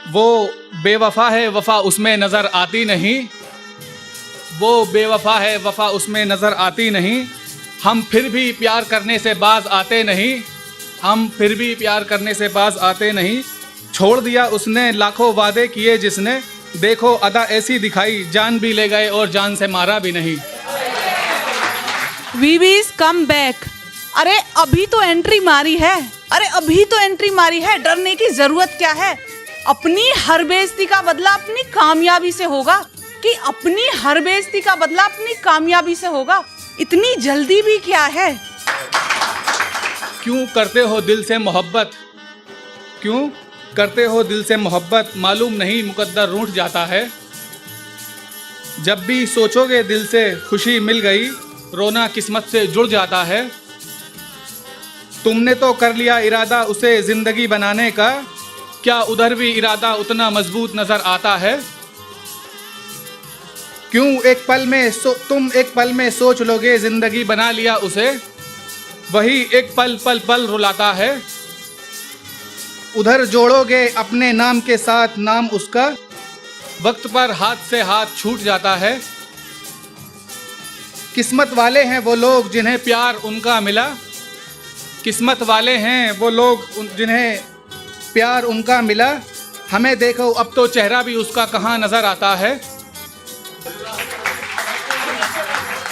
वो बेवफा है वफा उसमें नज़र आती नहीं, वो बेवफा है वफा उसमें नज़र आती नहीं। हम फिर भी प्यार करने से बाज आते नहीं, हम फिर भी प्यार करने से बाज आते नहीं। छोड़ दिया उसने लाखों वादे किए जिसने, देखो अदा ऐसी दिखाई जान भी ले गए और जान से मारा भी नहीं। वीवीज कम बैक। अरे अभी तो एंट्री मारी है, अरे अभी तो एंट्री मारी है, डरने की जरूरत क्या है। अपनी हर बेइज्जती का बदला अपनी कामयाबी से होगा, कि अपनी हर बेइज्जती का बदला अपनी कामयाबी से होगा। इतनी जल्दी भी क्या है। क्यों करते हो दिल से मोहब्बत, क्यों करते हो दिल से मोहब्बत, मालूम नहीं मुकद्दर रूठ जाता है। जब भी सोचोगे दिल से खुशी मिल गई, रोना किस्मत से जुड़ जाता है। तुमने तो कर लिया इरादा उसे जिंदगी बनाने का, क्या उधर भी इरादा उतना मजबूत नजर आता है। क्यों एक पल में तुम एक पल में सोच लोगे जिंदगी बना लिया उसे, वही एक पल पल पल रुलाता है। उधर जोड़ोगे अपने नाम के साथ नाम उसका, वक्त पर हाथ से हाथ छूट जाता है। किस्मत वाले हैं वो लोग जिन्हें प्यार उनका मिला, किस्मत वाले हैं वो लोग जिन्हें प्यार उनका मिला। हमें देखो अब तो चेहरा भी उसका कहाँ नजर आता है।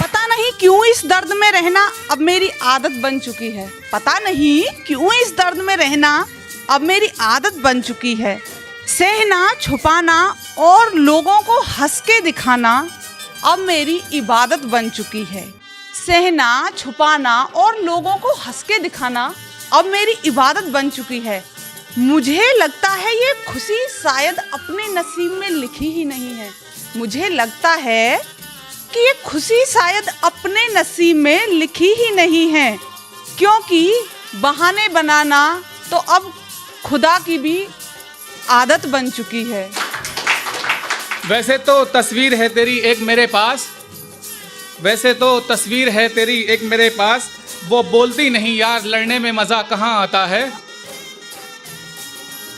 पता नहीं क्यों इस दर्द में रहना अब मेरी आदत बन चुकी है, पता नहीं क्यों इस दर्द में रहना अब मेरी आदत बन चुकी है। सहना छुपाना और लोगों को हंस के दिखाना अब मेरी इबादत बन चुकी है। सहना छुपाना और लोगों को हंस के दिखाना अब मेरी इबादत बन चुकी है। मुझे लगता है ये खुशी शायद अपने नसीब में लिखी ही नहीं है। मुझे लगता है कि ये खुशी शायद अपने नसीब में लिखी ही नहीं है, क्योंकि बहाने बनाना तो अब खुदा की भी आदत बन चुकी है। वैसे तो तस्वीर है तेरी एक मेरे पास, वैसे तो तस्वीर है तेरी एक मेरे पास, वो बोलती नहीं यार लड़ने में मज़ा कहाँ आता है।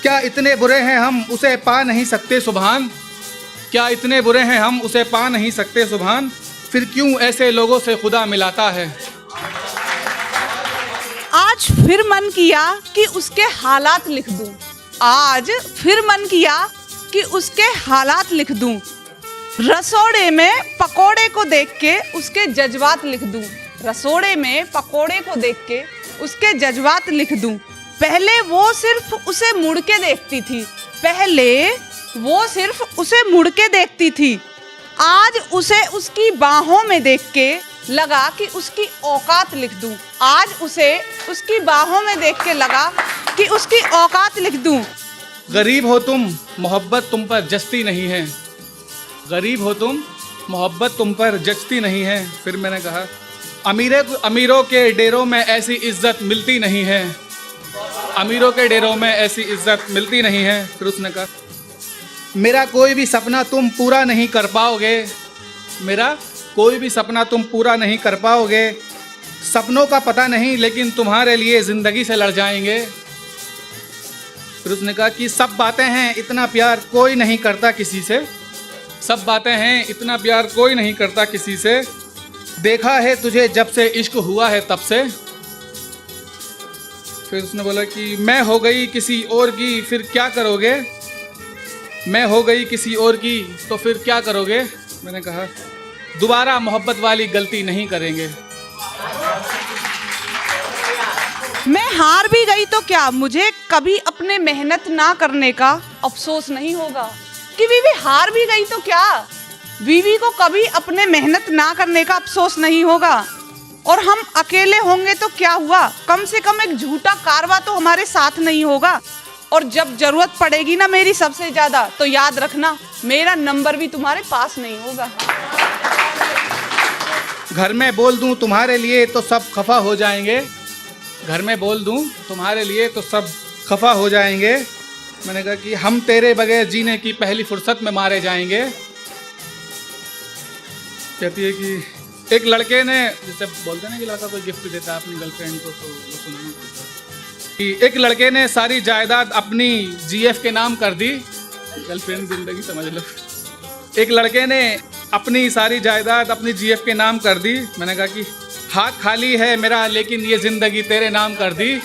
क्या इतने बुरे हैं हम उसे पा नहीं सकते सुभान, क्या इतने बुरे हैं हम उसे पा नहीं सकते सुभान, फिर क्यों ऐसे लोगों से खुदा मिलाता है। आज फिर मन किया कि उसके हालात लिख दूं, आज फिर मन किया कि उसके हालात लिख दूं। रसोड़े में पकोड़े को देख के उसके जज्बात लिख दूं, रसोड़े में पकोड़े को देख के उसके जज्बात लिख दूं। पहले वो सिर्फ उसे मुड़ के देखती थी, पहले वो सिर्फ उसे मुड़ के देखती थी, आज उसे उसकी बाहों में देख के लगा कि उसकी औकात लिख दूं, आज उसे उसकी बाहों में देख के लगा कि उसकी औकात लिख दूं। गरीब हो तुम मोहब्बत तुम पर जचती नहीं है, गरीब हो तुम मोहब्बत तुम पर जचती नहीं है। फिर मैंने कहा अमीरों के डेरों में ऐसी इज्जत मिलती नहीं है, अमीरों के डेरों में ऐसी इज्जत मिलती नहीं है। फिर उसने कहा मेरा कोई भी सपना तुम पूरा नहीं कर पाओगे, मेरा कोई भी सपना तुम पूरा नहीं कर पाओगे। सपनों का पता नहीं लेकिन तुम्हारे लिए ज़िंदगी से लड़ जाएंगे। फिर उसने कहा कि सब बातें हैं इतना प्यार कोई नहीं करता किसी से, सब बातें हैं इतना प्यार कोई नहीं करता किसी से, देखा है तुझे जब से इश्क हुआ है तब से। फिर उसने बोला कि मैं हो गई किसी और की फिर क्या करोगे, मैं हो गई किसी और की तो फिर क्या करोगे। मैंने कहा दोबारा मोहब्बत वाली गलती नहीं करेंगे। मैं हार भी गई तो क्या, मुझे कभी अपने मेहनत ना करने का अफसोस नहीं होगा। कि बीवी हार भी गई तो क्या, बीवी को कभी अपने मेहनत ना करने का अफसोस नहीं होगा। और हम अकेले होंगे तो क्या हुआ, कम से कम एक झूठा कारवा तो हमारे साथ नहीं होगा। और जब जरूरत पड़ेगी ना मेरी सबसे ज्यादा, तो याद रखना मेरा नंबर भी तुम्हारे पास नहीं होगा। घर में बोल दूं तुम्हारे लिए तो सब खफा हो जाएंगे, घर में बोल दूं तुम्हारे लिए तो सब खफा हो जाएंगे। मैंने कहा कि हम तेरे बगैर जीने की पहली फुर्सत में मारे जाएंगे। कहती है कि एक लड़के ने, जैसे बोलते हैं ना कि लड़का कोई गिफ्ट देता है अपनी गर्लफ्रेंड को, तो वो सुनना पड़ता है कि एक लड़के ने सारी जायदाद अपनी जीएफ के नाम कर दी, गर्लफ्रेंड जिंदगी समझ लो। एक लड़के ने अपनी सारी जायदाद अपनी जीएफ के नाम कर दी। मैंने कहा कि हाथ खाली है मेरा लेकिन ये जिंदगी तेरे नाम कर दी।